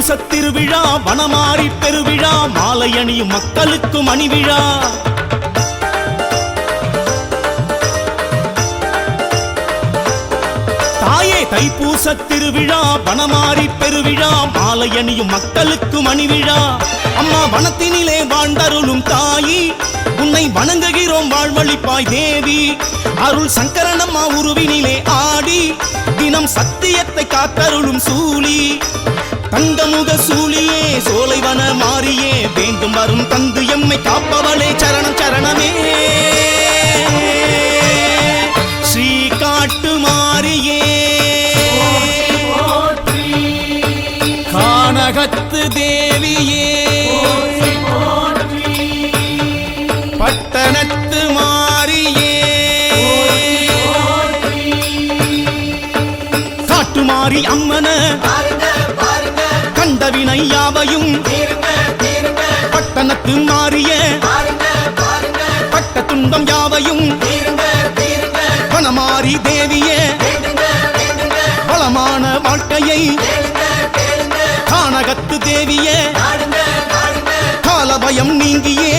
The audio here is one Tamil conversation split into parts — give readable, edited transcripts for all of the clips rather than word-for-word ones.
தைப்பூச திருவிழா வனமாரி பெருவிழா மாலை அணியும் மக்களுக்கு மணிவிழா. தாயே தைப்பூச திருவிழா வனமாரி பெருவிழா மாலை அணியும் மக்களுக்கு மணிவிழா. அம்மா வனத்தினிலே வாழ்ந்தருளும் தாயி உன்னை வணங்குகிறோம் வாழ்வழிப்பாய் தேவி. அருள் சங்கரனம்மா உருவினிலே ஆடி தினம் சத்தியத்தை காத்தருளும் சூழி. தங்கமுக சூழியே சோலைவன மாறியே வேண்டும் வரும் தந்து எம்மை காப்பவளே சரணம் சரணமே. ஸ்ரீ காட்டு மாறியே கானகத்து தேவியே பட்டணத்து மாறியே காட்டுமாரி அம்மன கண்டவினை யாவையும் பட்டணத்து மாறிய பட்ட துன்பம் யாவையும் வனமாரி தேவியே வளமான வாழ்க்கையை கானகத்து தேவியே காலபயம் நீங்கியே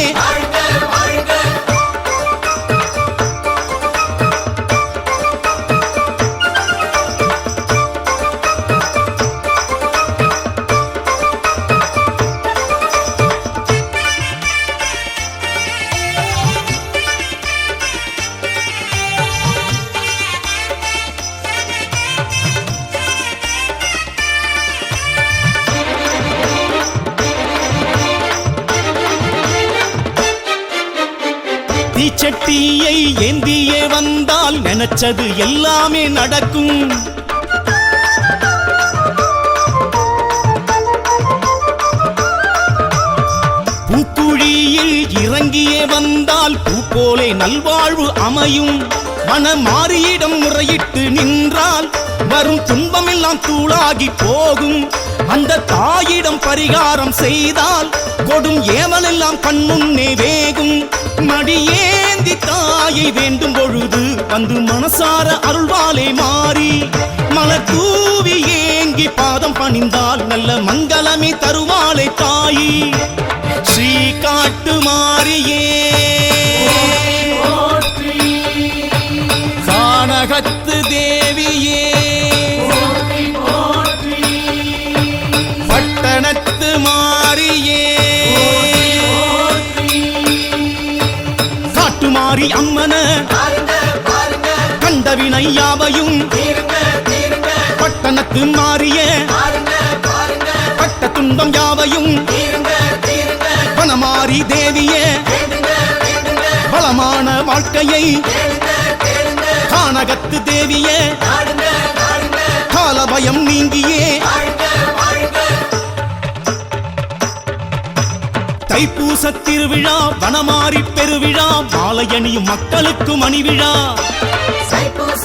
தீச்சட்டியை ஏந்தியே வந்தால் நினைச்சது எல்லாமே நடக்கும். பூக்குழியில் இறங்கியே வந்தால் பூ போலே நல்வாழ்வு அமையும். மனமாரியிடம் முறையிட்டு நின்றால் வரும் துன்பமெல்லாம் தூளாகி போகும். அந்த தாயிடம் பரிகாரம் செய்தால் கொடும் ஏவலெல்லாம் கண்முன்னே வேகும். மடியேந்தி தாயை வேண்டும் பொழுது வந்து மனசார அருள்வாலே மாறி மலர் தூவி ஏங்கி பாதம் பணிந்தால் நல்ல மங்களமே தருவாளே தாயி. ஸ்ரீ காட்டு மாறியே கானகத்து தேவியே பட்டணத்து மாறியே காட்டுமாரி அம்மன கண்டவினை யாவையும் பட்டணத்து மாறிய பட்ட துன்பம் யாவையும் வனமாரி தேவியே வளமான வாழ்க்கையை கானகத்து தேவியே காலபயம் நீங்கியே தைப்பூச திருவிழா வனமாரி பெருவிழா மாலை அணியும் மக்களுக்கு மணிவிழா. தைப்பூச